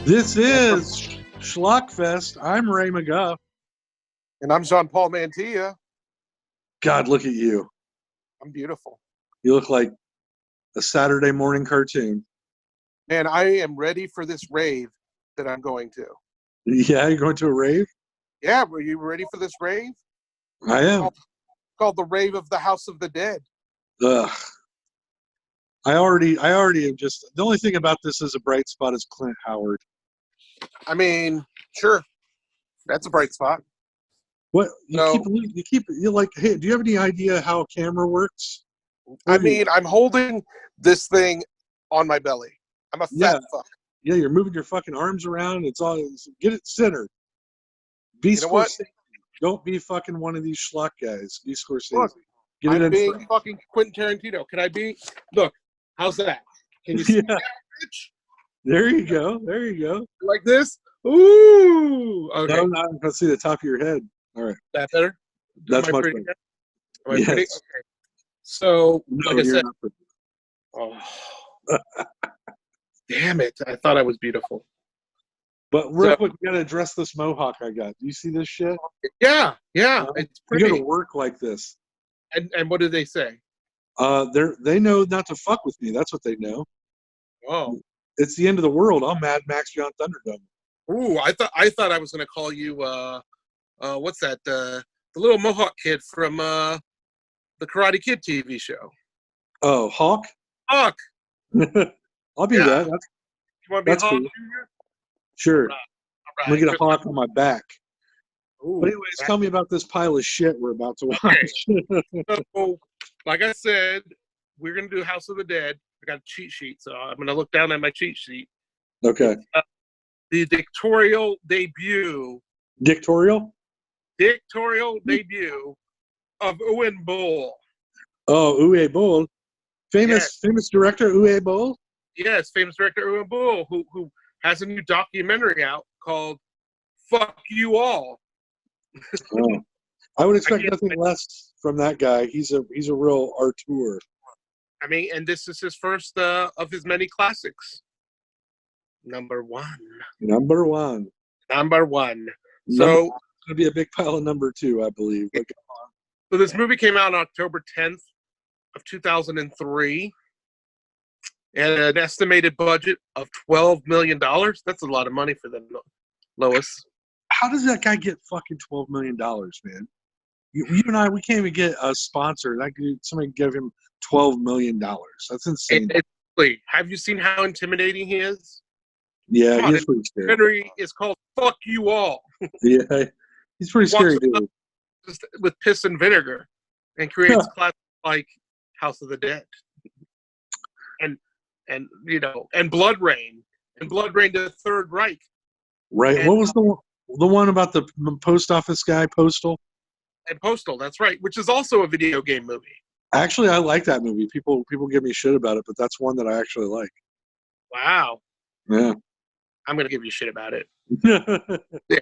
This is Schlockfest. I'm Ray McGuff. And I'm Jean-Paul Mantilla. God, look at you. I'm beautiful. You look like a Saturday morning cartoon. And I am ready for this rave that I'm going to. Yeah, you're going to a rave? Yeah, were you ready for this rave? I am. Called the Rave of the House of the Dead. Ugh. I already am just, the only thing about this is a bright spot is Clint Howard. I mean, sure. That's a bright spot. What? You're like, hey, do you have any idea how a camera works? I mean, I'm holding this thing on my belly. I'm a fat fuck. Yeah, you're moving your fucking arms around. Get it centered. Be you know what? Don't be fucking one of these schlock guys. Be Scorsese. Look, I'm being fucking Quentin Tarantino. Can I be? Look, how's that? Can you see that, bitch? There you go. There you go. Like this? Ooh. Okay. No, I'm not going to see the top of your head. All right. That better? That's much better. Am I pretty? Okay. So, no, like I said, oh. Damn it. I thought I was beautiful. But real quick, we got to address this mohawk I got. Do you see this shit? Yeah. It's pretty. You got to work like this. And what did they say? They know not to fuck with me. That's what they know. Oh. It's the end of the world. I'm Mad Max Beyond Thunderdome. Ooh, I thought I was going to call you, what's that? The little mohawk kid from the Karate Kid TV show. Oh, Hawk? Hawk. I'll be that. You want to be Hawk cool. Jr.? Sure. All right. I'm going to get a hawk on my back. Ooh, but anyways, tell me about this pile of shit we're about to watch. Okay. So, like I said, we're going to do House of the Dead. I got a cheat sheet, so I'm going to look down at my cheat sheet. Okay. The directorial debut. Dictorial? Directorial debut of Uwe Boll. Oh, Uwe Boll. Famous director Uwe Boll? Yes, famous director Uwe Boll, who has a new documentary out called Fuck You All. Oh. I would expect nothing less from that guy. He's a real auteur. I mean, and this is his first of his many classics. Number one. So It's going to be a big pile of number two, I believe. But so this movie came out on October 10th of 2003. And an estimated budget of $12 million. That's a lot of money for them, Lois. How does that guy get fucking $12 million, man? You and I, we can't even get a sponsor. Somebody give him $12 million. That's insane. Have you seen how intimidating he is? Yeah, he's pretty scary. Documentary is called Fuck You All. Yeah, he's pretty scary, dude. Just with piss and vinegar and creates classics like House of the Dead. And Blood Rain. And Blood Rain to the Third Reich. Right. What was the one about the post office guy, Postal? And Postal, that's right, which is also a video game movie. Actually, I like that movie. People give me shit about it, but that's one that I actually like. Wow. Yeah. I'm going to give you shit about it. Yeah.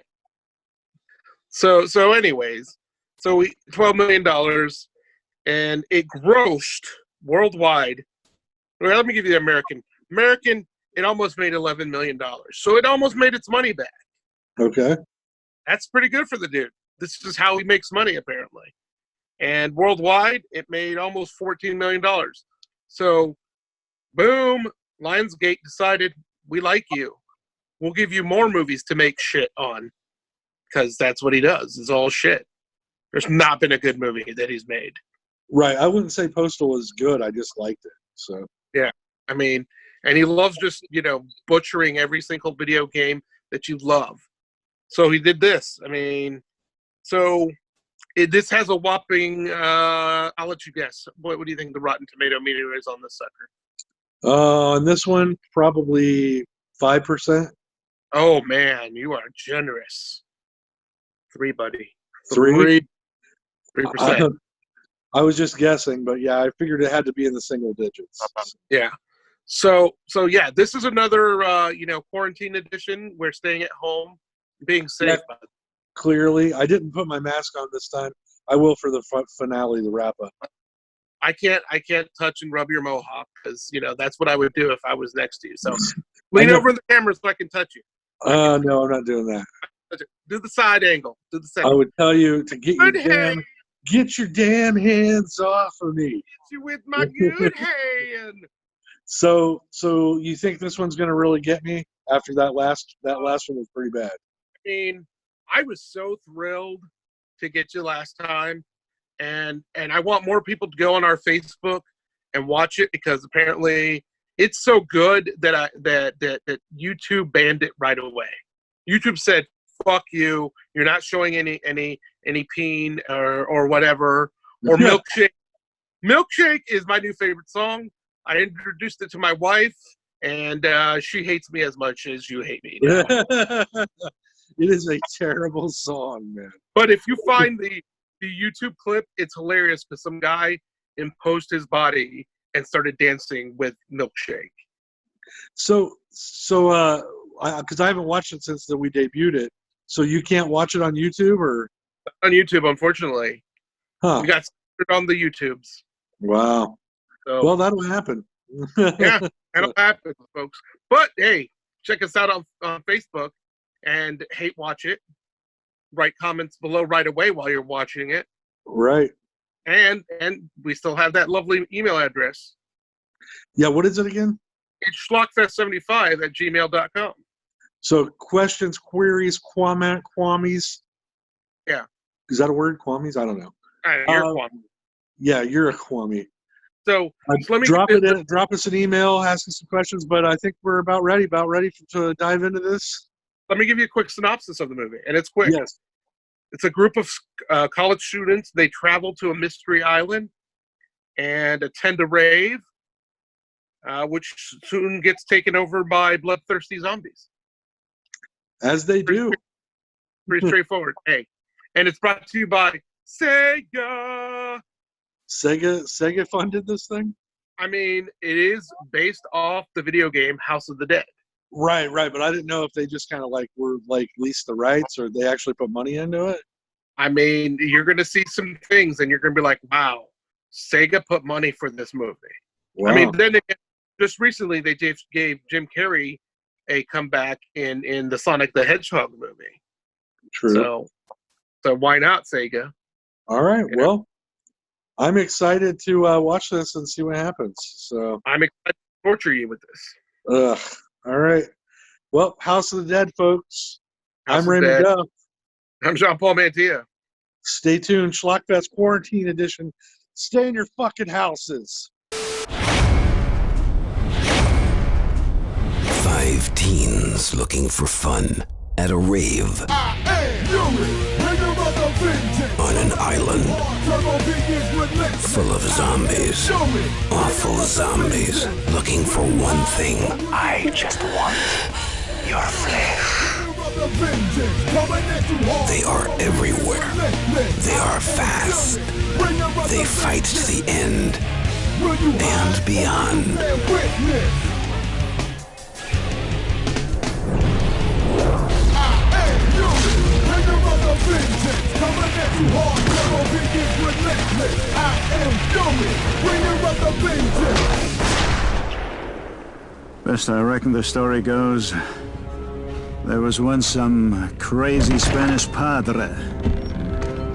So anyways, $12 million, and it grossed worldwide. Well, let me give you the American. It almost made $11 million. So it almost made its money back. Okay. That's pretty good for the dude. This is how he makes money, apparently. And worldwide, it made almost $14 million. So, boom, Lionsgate decided, we like you. We'll give you more movies to make shit on. Because that's what he does. It's all shit. There's not been a good movie that he's made. Right. I wouldn't say Postal was good. I just liked it. So. Yeah. I mean, and he loves just, butchering every single video game that you love. So he did this. I mean, this has a whopping, I'll let you guess. What do you think the Rotten Tomato meter is on this sucker? On this one, probably 5%. Oh, man, you are generous. 3, buddy. 3%. I was just guessing, but yeah, I figured it had to be in the single digits. Yeah. So yeah, this is another, quarantine edition. We're staying at home, being safe. Yeah, clearly, I didn't put my mask on this time. I will for the finale, the wrap up. I can't touch and rub your mohawk because that's what I would do if I was next to you. So lean over the camera so I can touch you. No, I'm not doing that. Do the side angle. Do the I second. would tell you to get Good hand. get your damn hands off of me. Hit you with my good hand. So you think this one's gonna really get me after that last one was pretty bad. I mean, I was so thrilled to get you last time, and I want more people to go on our Facebook and watch it because apparently it's so good that that YouTube banned it right away. YouTube said, "Fuck you! You're not showing any peen or whatever or milkshake." Milkshake is my new favorite song. I introduced it to my wife, and she hates me as much as you hate me now. It is a terrible song, man. But if you find the YouTube clip, it's hilarious because some guy imposed his body and started dancing with Milkshake. So, because I haven't watched it since we debuted it, so you can't watch it on YouTube or on YouTube, unfortunately. Huh? We got censored on the YouTubes. Wow. So, well, that'll happen. Yeah, that'll happen, folks. But hey, check us out on Facebook and hate watch it. Write comments below right away while you're watching it. Right. And we still have that lovely email address. Yeah, what is it again? It's schlockfest75@gmail.com. So questions, queries, quamies. Yeah. Is that a word? Quamies? I don't know. You're a quammy. Yeah, you're a quammy. So let me drop us an email, ask us some questions, but I think we're about ready to dive into this. Let me give you a quick synopsis of the movie, and it's quick. Yes. It's a group of college students. They travel to a mystery island and attend a rave, which soon gets taken over by bloodthirsty zombies. As they do. Pretty straightforward. Hey, and it's brought to you by Sega. Sega funded this thing? I mean, it is based off the video game House of the Dead. Right, but I didn't know if they just kind of leased the rights or they actually put money into it. I mean, you're going to see some things and you're going to be like, wow, Sega put money for this movie. Wow. I mean, then again, just recently they gave Jim Carrey a comeback in the Sonic the Hedgehog movie. True. So why not, Sega? All right, well, I'm excited to watch this and see what happens. So I'm excited to torture you with this. Ugh. All right. Well, House of the Dead, folks. I'm Raymond Duff. I'm Jean-Paul Mantilla. Stay tuned. Schlockfest Quarantine Edition. Stay in your fucking houses. 5 teens looking for fun at a rave. On an island full of zombies. Awful zombies looking for one thing. I just want your flesh. They are everywhere. They are fast. They fight to the end and beyond. Best I reckon the story goes, there was once some crazy Spanish padre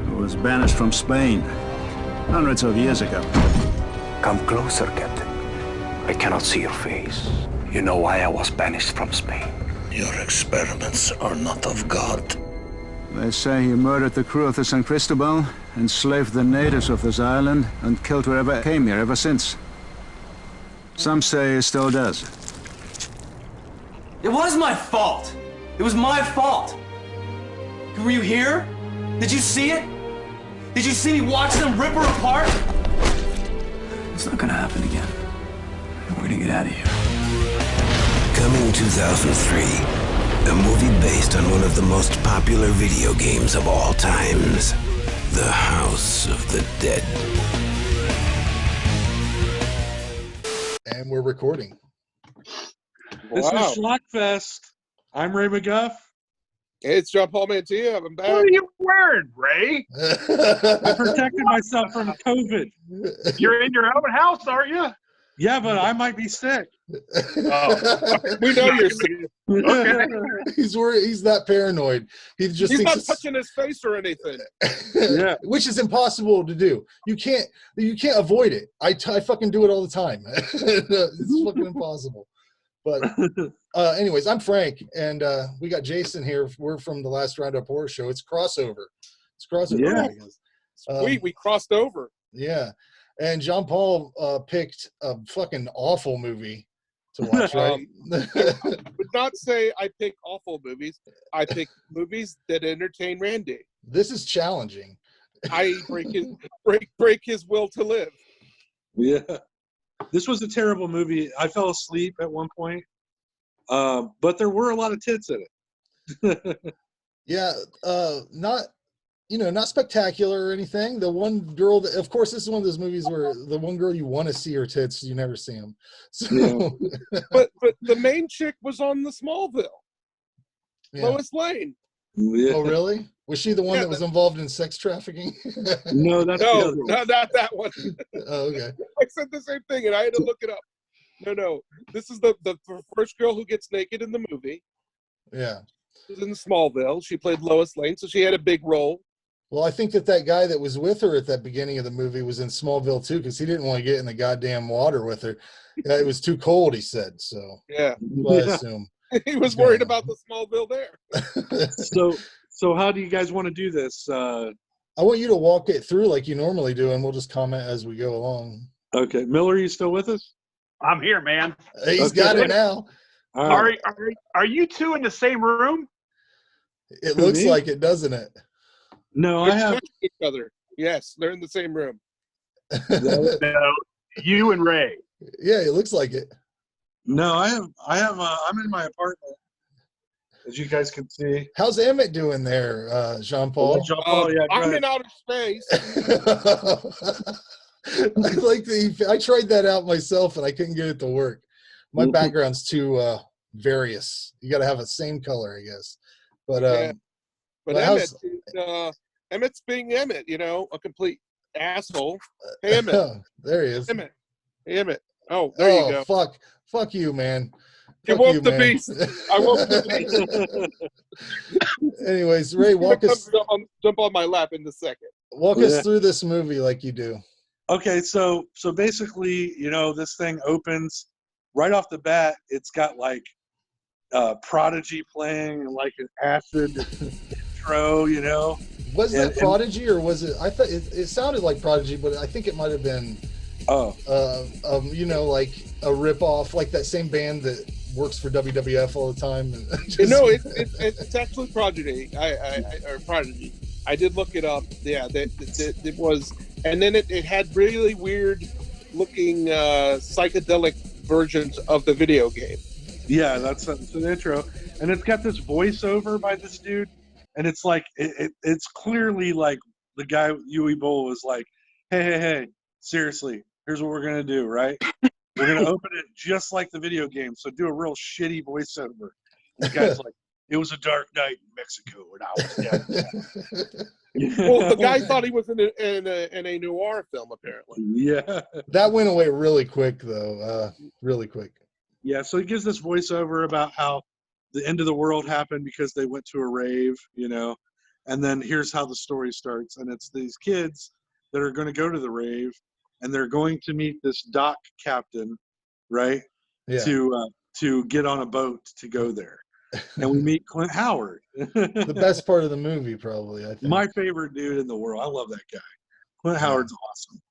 who was banished from Spain hundreds of years ago. Come closer, Captain. I cannot see your face. You know why I was banished from Spain? Your experiments are not of God. They say he murdered the crew of the San Cristobal, enslaved the natives of this island, and killed whoever came here ever since. Some say he still does. It was my fault! It was my fault! Were you here? Did you see it? Did you see me watch them rip her apart? It's not gonna happen again. We're gonna get out of here. Coming 2003, a movie based on one of the most popular video games of all times, The House of the Dead. And we're recording. This is Schlockfest. I'm Ray McGuff. Hey, it's Jean-Paul Mantilla. I'm back. What are you wearing, Ray? I protected myself from COVID. You're in your own house, aren't you? Yeah, but I might be sick. Oh, We know you're sick. okay. He's worried. He's that paranoid. He just He's thinks not it's, touching his face or anything. Yeah. which is impossible to do. You can't avoid it. I fucking do it all the time. It's fucking impossible. But anyways, I'm Frank, and we got Jason here. We're from the Last Roundup Horror Show. It's crossover. It's crossover. Yeah. I guess. We crossed over. Yeah. And Jean Paul picked a fucking awful movie to watch, right? Would not say I pick awful movies. I pick movies that entertain Randy. This is challenging. I break his will to live. Yeah. This was a terrible movie. I fell asleep at one point, but there were a lot of tits in it. Yeah, not spectacular or anything. The one girl that, of course, this is one of those movies where the one girl you want to see her tits, you never see them. So, Yeah. But the main chick was on the Smallville. yeah. Lois Lane. Yeah. Oh, really? Was she the one that was involved in sex trafficking? No, that's the No, other one. not that one. Oh, okay. I said the same thing, and I had to look it up. No. This is the first girl who gets naked in the movie. Yeah. She was in Smallville. She played Lois Lane, so she had a big role. Well, I think that guy that was with her at that beginning of the movie was in Smallville too, because he didn't want to get in the goddamn water with her. Yeah, it was too cold, he said. So Yeah. well, I assume. He was worried about the Smallville there. So how do you guys want to do this? I want you to walk it through like you normally do, and we'll just comment as we go along. Okay. Miller, are you still with us? I'm here, man. He's got it now. All right. Are you two in the same room? It looks Me? like it, doesn't it? No, I They're have. touching each other. Yes, they're in the same room. No, you and Ray. Yeah, it looks like it. No, I have. I'm in my apartment, as you guys can see. How's Emmett doing there, Jean-Paul? Jean-Paul, yeah, go I'm ahead. in outer space. I tried that out myself and I couldn't get it to work. My background's too various. You got to have the same color, I guess. But Yeah. But how's- Emmett's being Emmett, a complete asshole. Hey, Emmett. there he is. Emmett. Hey, Emmett. Oh, there you go. Fuck you, man. You Fuck woke the man. beast. I woke the beast. Anyways, Ray, walk us Jump on my lap in a second. walk us through this movie like you do. Okay, so basically, this thing opens right off the bat. It's got like Prodigy playing and like an acid intro. Was that Prodigy or was it? I thought it sounded like Prodigy, but I think it might have been. Like a rip-off, like that same band that works for WWF all the time. It's actually Prodigy. Or Prodigy. I did look it up. Yeah, it was, and then it had really weird looking psychedelic versions of the video game. Yeah, that's an intro, and it's got this voiceover by this dude, and it's like it's clearly like the guy Uwe Boll was like, hey, seriously, here's what we're gonna do, right? We're gonna open it just like the video game, so do a real shitty voiceover. The guy's like, it was a dark night in Mexico, and I was dead. Well, the guy thought he was in a noir film, apparently. Yeah. That went away really quick, though. Really quick. Yeah, so he gives this voiceover about how the end of the world happened because they went to a rave, and then here's how the story starts. And it's these kids that are going to go to the rave, and they're going to meet this dock captain, right? Yeah. To get on a boat to go there. And we meet Clint Howard. The best part of the movie, probably, I think. My favorite dude in the world. I love that guy. Clint Howard's awesome.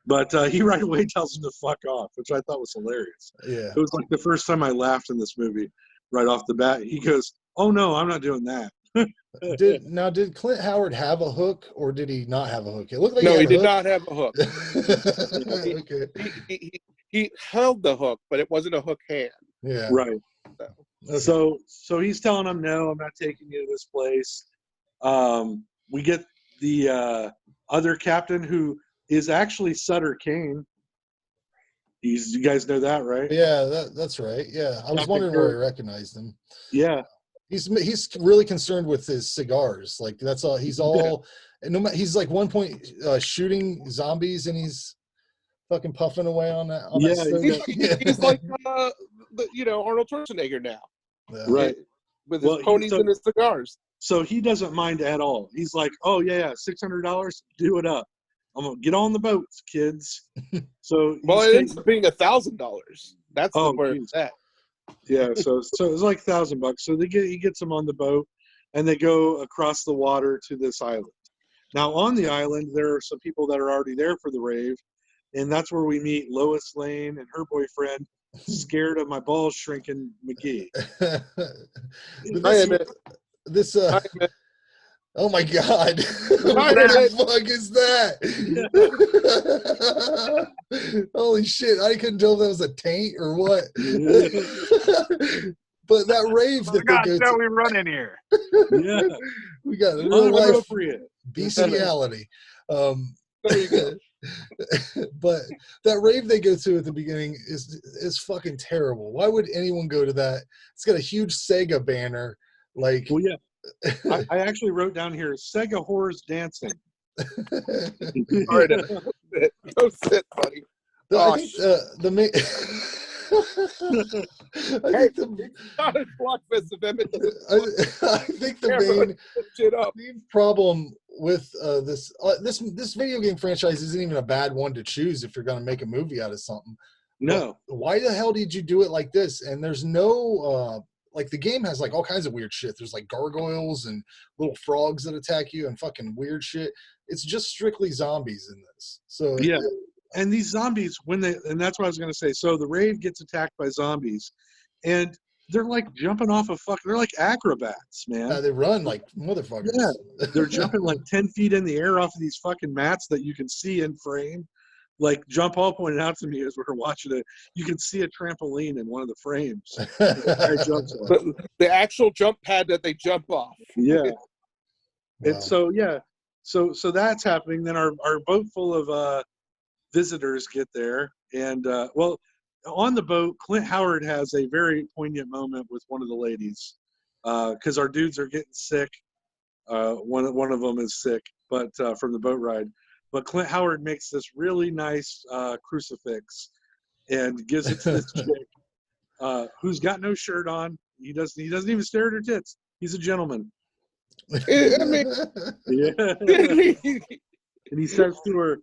But he right away tells him to fuck off, which I thought was hilarious. Yeah. It was like the first time I laughed in this movie right off the bat. He goes, oh, no, I'm not doing that. Did Clint Howard have a hook, or did he not have a hook? It looked like he did not have a hook. Okay. He held the hook, but it wasn't a hook hand. Yeah. Right. Okay. So he's telling him, no, I'm not taking you to this place. We get the other captain who is actually Sutter Kane. You guys know that, right? Yeah, that's right. Yeah, I was wondering where I recognized him. Yeah. He's really concerned with his cigars. Like that's all. He's all. He's like one point shooting zombies, and he's fucking puffing away on that Yeah, stove? He's like, Arnold Schwarzenegger now. Yeah. right. With Well, his ponies and his cigars. So he doesn't mind at all. He's like, oh yeah, $600, do it up. I'm gonna get on the boats, kids. So Well, it ends up being $1,000. That's Oh, the word geez. that. yeah. So it's like $1,000. So he gets them on the boat, and they go across the water to this island. Now on the island, there are some people that are already there for the rave, and that's where we meet Lois Lane and her boyfriend, scared of my balls shrinking McGee. This oh my god. What the fuck is that? Holy shit, I couldn't tell if that was a taint or what. But that rave that God, they go so to, we run in here. Yeah, we got real life inappropriate. bestiality. There you go. But that rave they go to at the beginning is fucking terrible. Why would anyone go to that? It's got a huge Sega banner. Like, Well, yeah. I actually wrote down here Sega Horrors Dancing. All right, go sit, buddy. I think the main. I think Not a Schlockfest event. I think the main problem with this video game franchise isn't even a bad one to choose if you're going to make a movie out of something. No. But why the hell did you do it like this? And there's no like the game has like all kinds of weird shit. There's like gargoyles and little frogs that attack you and fucking weird shit. It's just strictly zombies in this. So Yeah. And these zombies, and that's what I was going to say. So the rave gets attacked by zombies, and they're like jumping off they're like acrobats, man. they run like motherfuckers. Yeah. They're jumping like 10 feet in the air off of these fucking mats that you can see in frame. Like John Paul pointed out to me as we were watching it, you can see a trampoline in one of the frames. The actual jump pad that they jump off. Yeah. Wow. And so, yeah. So that's happening. Then our boat full of visitors get there. And, on the boat, Clint Howard has a very poignant moment with one of the ladies because our dudes are getting sick. One of them is sick, but from the boat ride. But Clint Howard makes this really nice crucifix and gives it to this chick who's got no shirt on. He doesn't even stare at her tits. He's a gentleman. I mean, Yeah. And he says to her,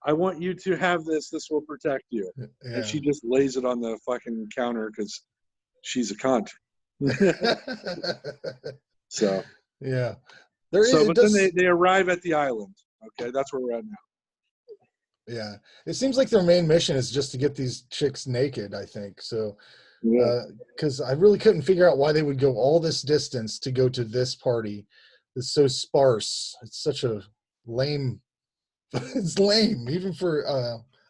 I want you to have this. This will protect you. Yeah. And she just lays it on the fucking counter because she's a cunt. So. Yeah. But then they arrive at the island. Okay, that's where we're at now. Yeah. It seems like their main mission is just to get these chicks naked, I think. So, because I really couldn't figure out why they would go all this distance to go to this party. It's so sparse. It's such a lame. It's lame, even for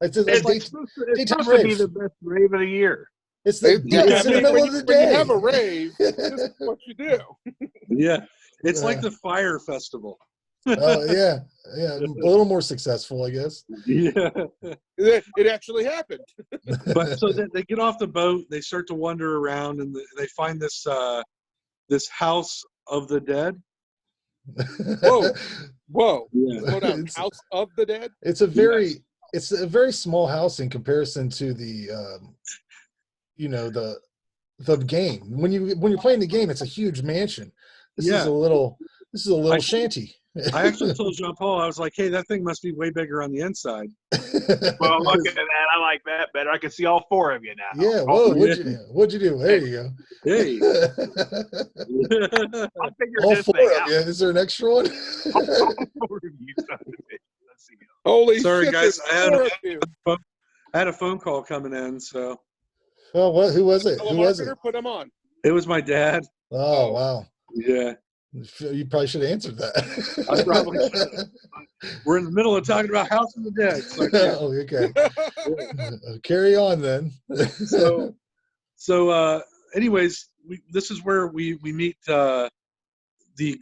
It's supposed to be the best rave of the year. It's in the middle of the day. When you have a rave, this is what you do. Yeah, it's like the fire festival. Oh yeah, a little more successful, I guess. Yeah, it actually happened. But so they get off the boat, they start to wander around, and they find this house of the dead. Whoa! Yeah. Slow down. House of the Dead. It's a very small house in comparison to the the game. When you're playing the game, it's a huge mansion. This is a little shanty. I actually told Jean Paul, I was like, hey, that thing must be way bigger on the inside. Well, look at that. I like that better. I can see all four of you now. Yeah, whoa, what'd you do? There you go. Hey. I figured All this four thing of out. you. Is there an extra one? All four of you, son of a bitch. Let's see. Holy Sorry, shit, guys. there's I had a phone call coming in, so. Oh, what? Who was it? Who was it? Put him on. It was my dad. Oh, wow. Yeah. You probably should have answered that. I probably should. We're in the middle of talking about House of the Dead. So Oh, okay. Carry on then. So anyways, this is where we meet the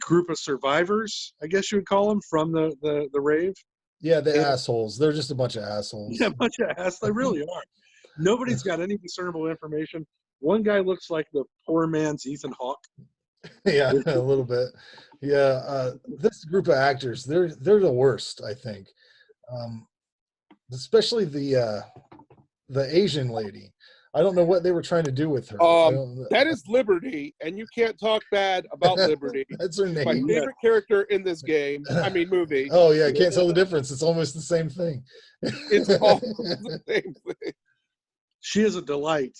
group of survivors, I guess you would call them, from the rave. Yeah, the assholes. They're just a bunch of assholes. Yeah, a bunch of assholes. They really are. Nobody's got any discernible information. One guy looks like the poor man's Ethan Hawke. Yeah, a little bit. Yeah, this group of actors, they're the worst, I think. especially the Asian lady. I don't know what they were trying to do with her. That is Liberty, and you can't talk bad about Liberty. That's her name. My favorite character in this game. Movie. Oh yeah, can't tell the difference. It's almost the same thing. It's all the same thing. She is a delight.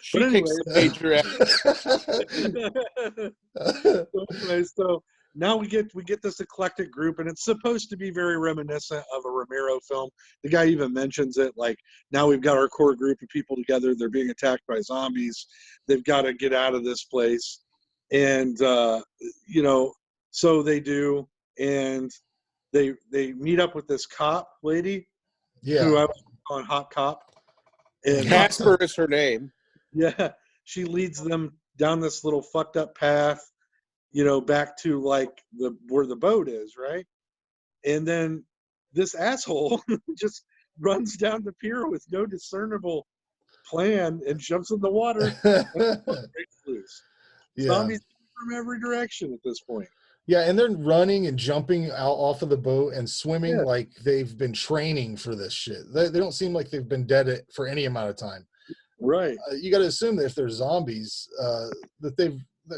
She But takes anyway, the major anyway, so now we get this eclectic group, and it's supposed to be very reminiscent of a Romero film. The guy even mentions it, like, now we've got our core group of people together. They're being attacked by zombies. They've got to get out of this place. And, you know, so they do. And they meet up with this cop lady, who I was calling Hot Cop. And Casper is her name. Yeah, she leads them down this little fucked up path, you know, back to like where the boat is, right? And then this asshole just runs down the pier with no discernible plan and jumps in the water and breaks loose. Yeah. Zombies from every direction at this point. Yeah, and they're running and jumping out off of the boat and swimming like they've been training for this shit. They don't seem like they've been dead for any amount of time. Right. You got to assume that if they're zombies, that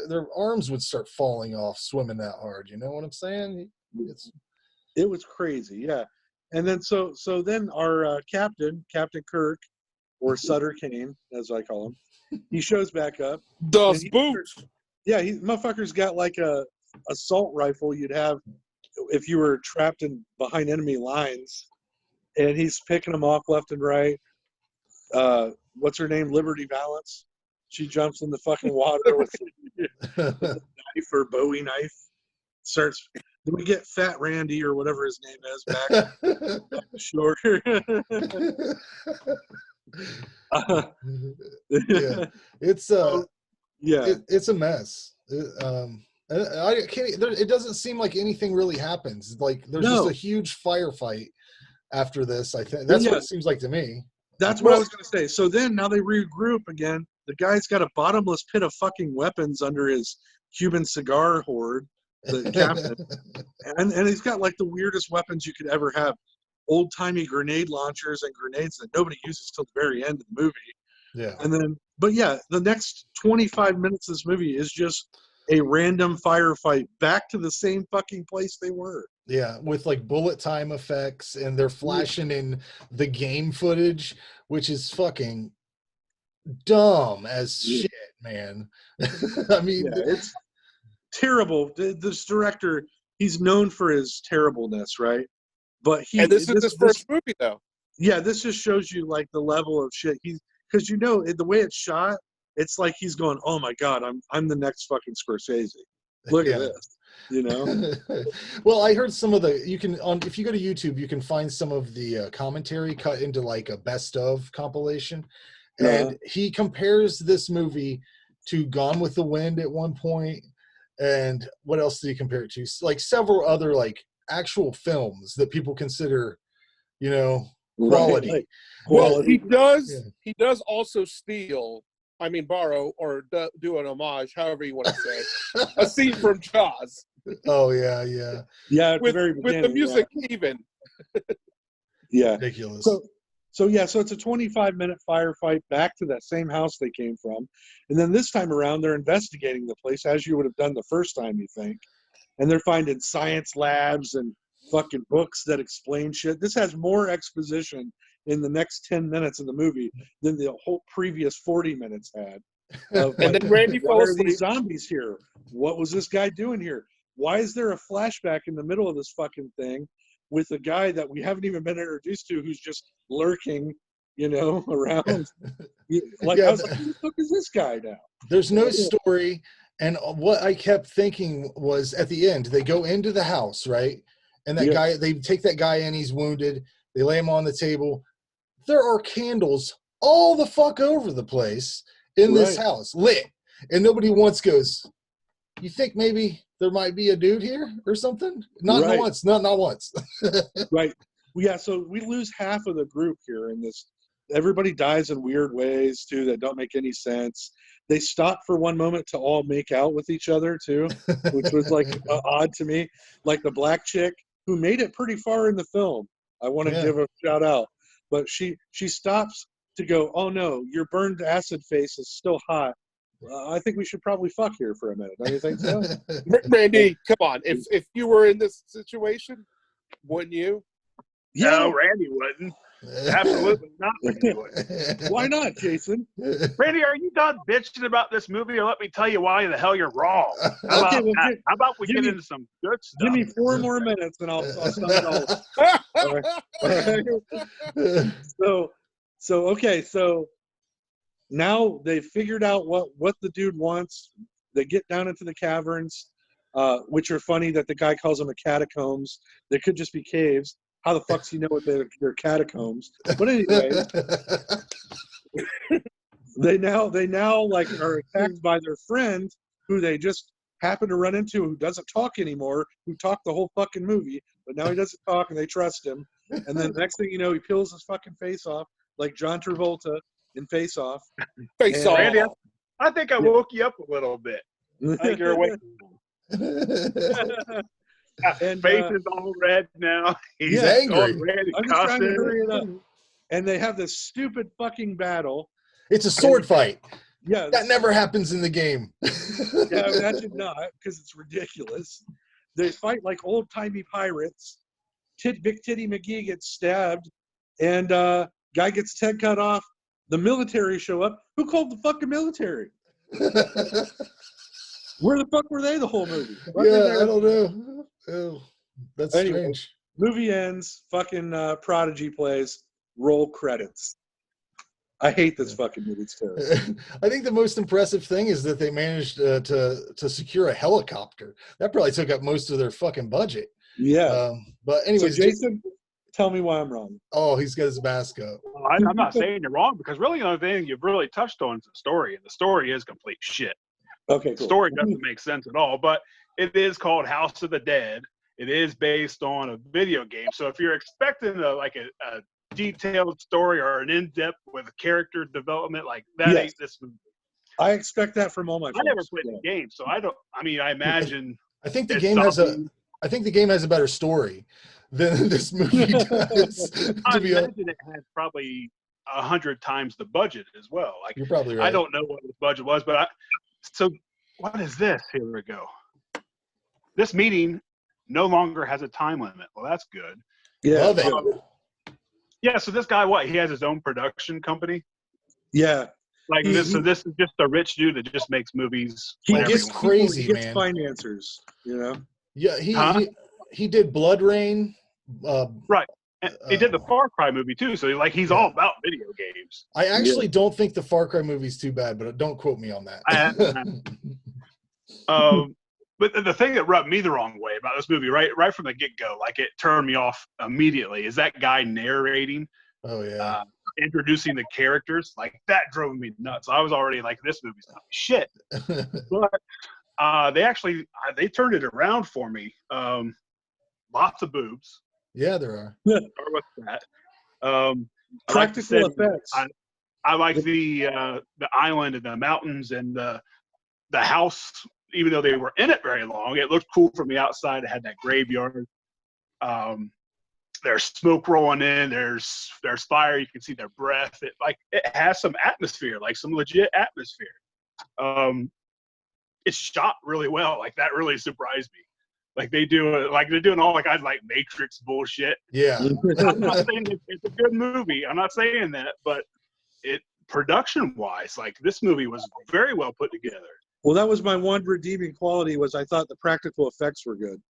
their arms would start falling off swimming that hard. You know what I'm saying? It was crazy, yeah. And then so then our Captain Kirk, or Sutter Kane, as I call him, he shows back up. Das Boot. Yeah, motherfucker's got like a assault rifle you'd have if you were trapped behind enemy lines, and he's picking them off left and right. What's her name? Liberty Valance. She jumps in the fucking water with a knife or Bowie knife. Then we get Fat Randy or whatever his name is back shore. Yeah, it's it's a mess. I can't. It doesn't seem like anything really happens. Like there's just a huge firefight after this. I think that's what it seems like to me. That's what I was going to say. So then now they regroup again. The guy's got a bottomless pit of fucking weapons under his Cuban cigar hoard, the captain. and he's got like the weirdest weapons you could ever have. Old-timey grenade launchers and grenades that nobody uses till the very end of the movie. Yeah. And then, but yeah, the next 25 minutes of this movie is just a random firefight back to the same fucking place they were. Yeah, with like bullet time effects, and they're flashing in the game footage, which is fucking dumb as shit, man. I mean, it's terrible. This director, he's known for his terribleness, right? But this is his first movie, though. Yeah, this just shows you like the level of shit. Because you know the way it's shot, it's like he's going, "Oh my god, I'm the next fucking Scorsese. Look at this." You know. Well, I heard some of if you go to YouTube, you can find some of the commentary cut into like a best of compilation, and he compares this movie to Gone with the Wind at one point, and what else did he compare it to? Like several other like actual films that people consider, you know, quality. Right. Well, he does also borrow or do an homage, however you want to say, a scene from Jaws. Oh yeah. At with, the very with beginning, the music even. Yeah. Ridiculous. So it's a 25-minute firefight back to that same house they came from, and then this time around they're investigating the place as you would have done the first time, you think, and they're finding science labs and fucking books that explain shit. This has more exposition in the next 10 minutes of the movie than the whole previous 40 minutes had. And then Randy why fell are these asleep. zombies here? What was this guy doing here? Why is there a flashback in the middle of this fucking thing with a guy that we haven't even been introduced to who's just lurking, you know, around? Like, I was like, who the fuck is this guy now? There's no story. And what I kept thinking was at the end, they go into the house, right? And that guy, they take that guy in, he's wounded. They lay him on the table. There are candles all the fuck over the place in this house, lit. And nobody once goes, you think maybe there might be a dude here or something? Not once. Right. Yeah, so we lose half of the group here in this. Everybody dies in weird ways, too, that don't make any sense. They stop for one moment to all make out with each other, too, which was, like, odd to me. Like the black chick, who made it pretty far in the film, I want to give a shout out. But she stops to go, oh no, your burned acid face is still hot. I think we should probably fuck here for a minute. Don't you think so? Randy, come on. If you were in this situation, wouldn't you? Yeah. No, Randy wouldn't. Absolutely not. Randy wouldn't. Why not, Jason? Randy, are you done bitching about this movie, or let me tell you why the hell you're wrong? How about we get into some good stuff? Give me 4 more minutes, and I'll sum it all up. All right. So now they've figured out what the dude wants. They get down into the caverns, which are funny that the guy calls them a catacombs. They could just be caves. How the fuck do you know what they're catacombs? But anyway, they now like are attacked by their friend who they just happen to run into, who doesn't talk anymore, who talked the whole fucking movie, but now he doesn't talk and they trust him. And then next thing you know, he peels his fucking face off like John Travolta in Face Off. Face Off. Randy, I think I woke you up a little bit. I think you're awake. And, face is all red now. He's angry. All red and I'm just trying to cussing. hurry it up. And they have this stupid fucking battle. It's a sword fight. Yeah, That never happens in the game. yeah, imagine not, because it's ridiculous. They fight like old-timey pirates. Big Titty McGee gets stabbed, and guy gets his head cut off. The military show up. Who called the fucking military? Where the fuck were they the whole movie? Yeah, I don't know. Oh, that's strange. Movie ends. Fucking Prodigy plays. Roll credits. I hate this fucking movie. It's terrible. I think the most impressive thing is that they managed to secure a helicopter. That probably took up most of their fucking budget. Yeah. But anyways, so Jason, tell me why I'm wrong. Oh, he's got his mask up. I'm not saying you're wrong, because really the only thing you've really touched on is the story, and the story is complete shit. Okay, The cool. story doesn't make sense at all, but it is called House of the Dead. It is based on a video game. So if you're expecting a detailed story or an in-depth with a character development, like that ain't this movie. I expect that from all my films. I never played the game, so I imagine I think the it's game has something- a better story than this movie does. I To be honest, imagine it has probably 100 times the budget as well. Like, you're probably right. I don't know what the budget was, but so what is this? Here we go. This meeting no longer has a time limit. Well, that's good. Yeah. Love it. Yeah, so this guy, he has his own production company? Yeah. Like this, so this is just a rich dude that just makes movies. He whenever gets he wants. crazy, He gets man. financiers, you know? Yeah, he did Blood Rain. Right. And he did the Far Cry movie too, so he's all about video games. I actually don't think the Far Cry movie's too bad, but don't quote me on that. But the thing that rubbed me the wrong way about this movie, right from the get-go, like it turned me off immediately, is that guy narrating, Oh yeah. introducing the characters. Like that drove me nuts. I was already like, this movie's not shit. But they turned it around for me. Lots of boobs. Yeah, there are. Or what's that? Practical effects. I like the island and the mountains and the house. Even though they were in it very long, it looked cool from the outside. It had that graveyard. There's smoke rolling in. There's fire. You can see their breath. It has some atmosphere, like some legit atmosphere. It's shot really well. Like that really surprised me. Like they're doing all like Matrix bullshit. Yeah. I'm not saying it's a good movie. I'm not saying that, but production wise, like this movie was very well put together. Well, that was my one redeeming quality, was I thought the practical effects were good.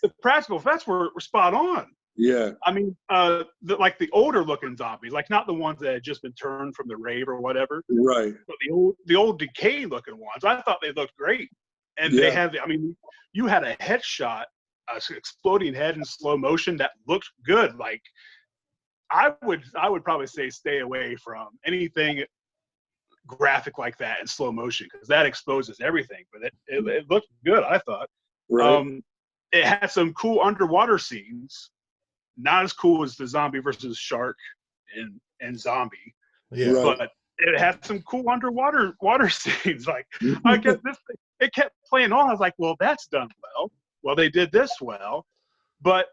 The practical effects were spot on. Yeah. I mean, the older looking zombies, like not the ones that had just been turned from the rave or whatever, Right. but the old decayed looking ones. I thought they looked great, and Yeah. they had. I mean, you had a headshot, exploding head in slow motion that looked good. Like I would probably say stay away from anything graphic like that in slow motion, because that exposes everything. But it looked good, I thought. Right. It had some cool underwater scenes, not as cool as the zombie versus shark and zombie, Yeah. Right. but it had some cool underwater scenes. Like I guess it kept playing on. I was like, well, that's done well. Well, they did this well, but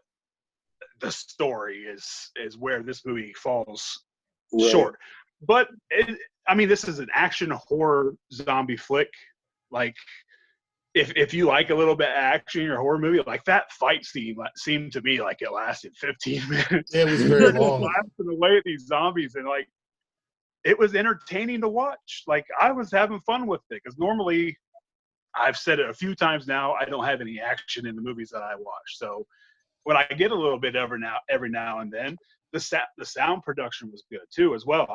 the story is where this movie falls Right. short. But I mean, this is an action horror zombie flick. Like, if you like a little bit of action or horror movie, like that fight scene seemed to me like it lasted 15 minutes. It was very They're just long. blasting away at these zombies, and like it was entertaining to watch. Like I was having fun with it because normally, I've said it a few times now, I don't have any action in the movies that I watch. So when I get a little bit every now and then, the sound production was good too as well.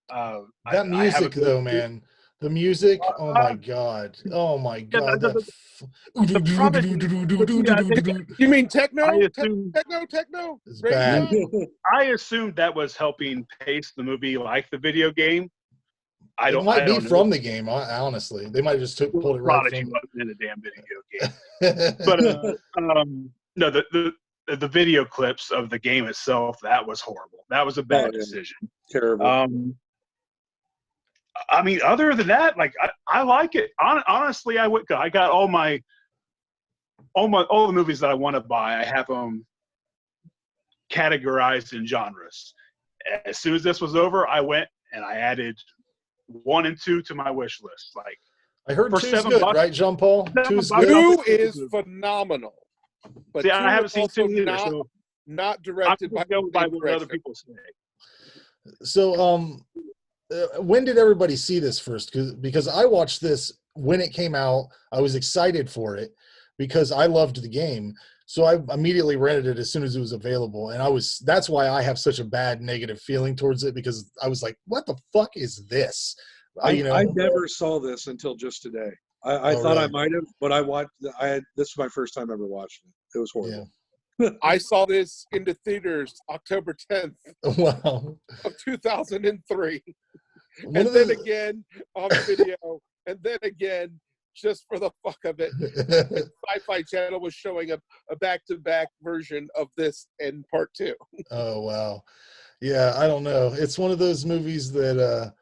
That music though, man. The music, oh my god. Oh my god. You mean techno? I assume- Techno? It's Radio bad. song? I assumed that was helping pace the movie like the video game. It might be from the game, honestly. They might have just pulled it right Prodigy from wasn't in a damn video game. But no, the video clips of the game itself, that was horrible. That was a bad decision. Terrible. I mean, other than that, like I like it. Honestly, I got all the movies that I want to buy. I have them categorized in genres. As soon as this was over, I went and I added 1 and 2 to my wish list. Like I heard for two's $7, good, right, Jean Paul? Two's $7 good. 2 is phenomenal. But See, 2 I haven't is seen also 2 either. So not I'm directed by just going by the what other director. people say. So when did everybody see this first? Because I watched this when it came out. I was excited for it because I loved the game. So I immediately rented it as soon as it was available. And that's why I have such a bad negative feeling towards it, because I was like, what the fuck is this? I never saw this until just today. I thought really? I might have, but this was my first time ever watching it. It was horrible. I saw this in the theaters October 10th Wow. of 2003. One And of then the- again on video. And then again, just for the fuck of it. Sci-Fi Channel was showing a back-to-back version of this in part 2. Oh, wow. Yeah, I don't know. It's one of those movies that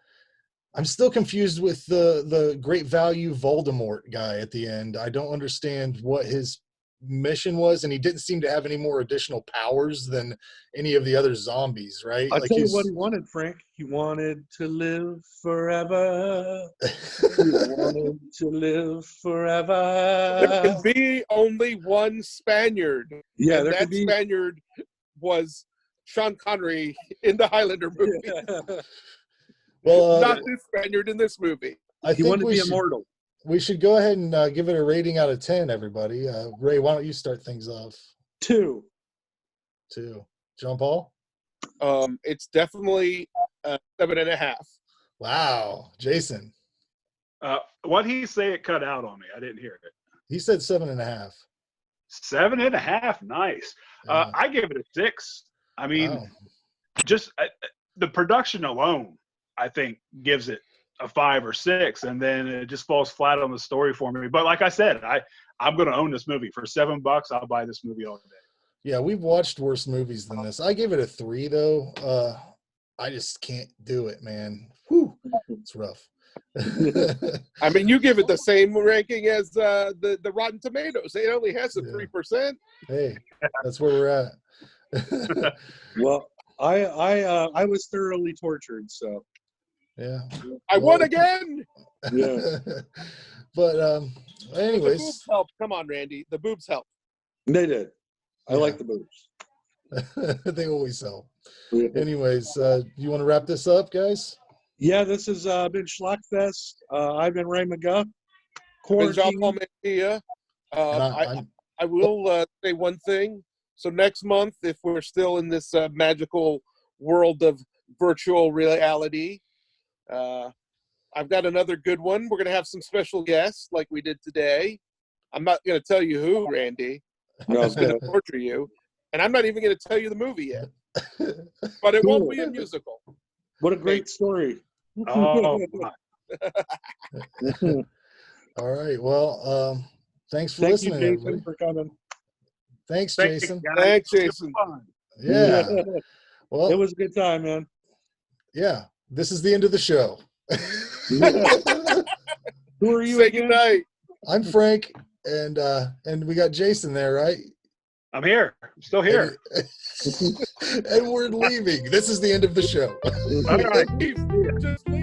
I'm still confused with the great value Voldemort guy at the end. I don't understand what his mission was, and he didn't seem to have any more additional powers than any of the other zombies, right? I'll Like tell you what he wanted, Frank. He wanted to live forever. He wanted to live forever. There can be only one Spaniard. Yeah, and there that could be. Spaniard was Sean Connery in the Highlander movie. Well, Not this Spaniard in this movie. I He think wanted to we be should, immortal. we should go ahead and give it a rating out of 10, everybody. Ray, why don't you start things off? 2. 2. Jean Paul? It's definitely 7.5. Wow. Jason? What he say? It cut out on me. I didn't hear it. He said 7.5. 7.5. Nice. Yeah. I give it a 6. I mean, Wow. just the production alone, I think, gives it a 5 or 6, and then it just falls flat on the story for me. But like I said, I'm going to own this movie for $7. I'll buy this movie all day. Yeah, we've watched worse movies than this. I gave it a 3, though. I just can't do it, man. Whew, it's rough. I mean, you give it the same ranking as the Rotten Tomatoes. It only has a 3%. Hey, that's where we're at. Well, I was thoroughly tortured, so Yeah. I won again. yeah. But The anyways, boobs help. Come on, Randy. The boobs help. They did. I Yeah. like the boobs. they always help. Yeah. Anyways, you want to wrap this up, guys? Yeah, this has been Schlockfest. I've been Ray McGuff. Been Jean Quarantine. Paul Mejia. And I will say one thing. So next month, if we're still in this magical world of virtual reality, I've got another good one. We're going to have some special guests like we did today. I'm not going to tell you who, Randy. I'm No, just going to torture you. And I'm not even going to tell you the movie yet. But it won't be a musical. What a great story. Oh, all right. Well, thanks for Thank you, listening, Jason, everybody. for coming. Thanks, thank you, Jason. guys. Thanks, It was Jason. fun. Yeah. Well, It was a good time, man. yeah. This is the end of the show. Who are you Say again? goodnight. I'm Frank, and we got Jason there, right? I'm here. I'm still here. And we're leaving. This is the end of the show. All right. Just leave.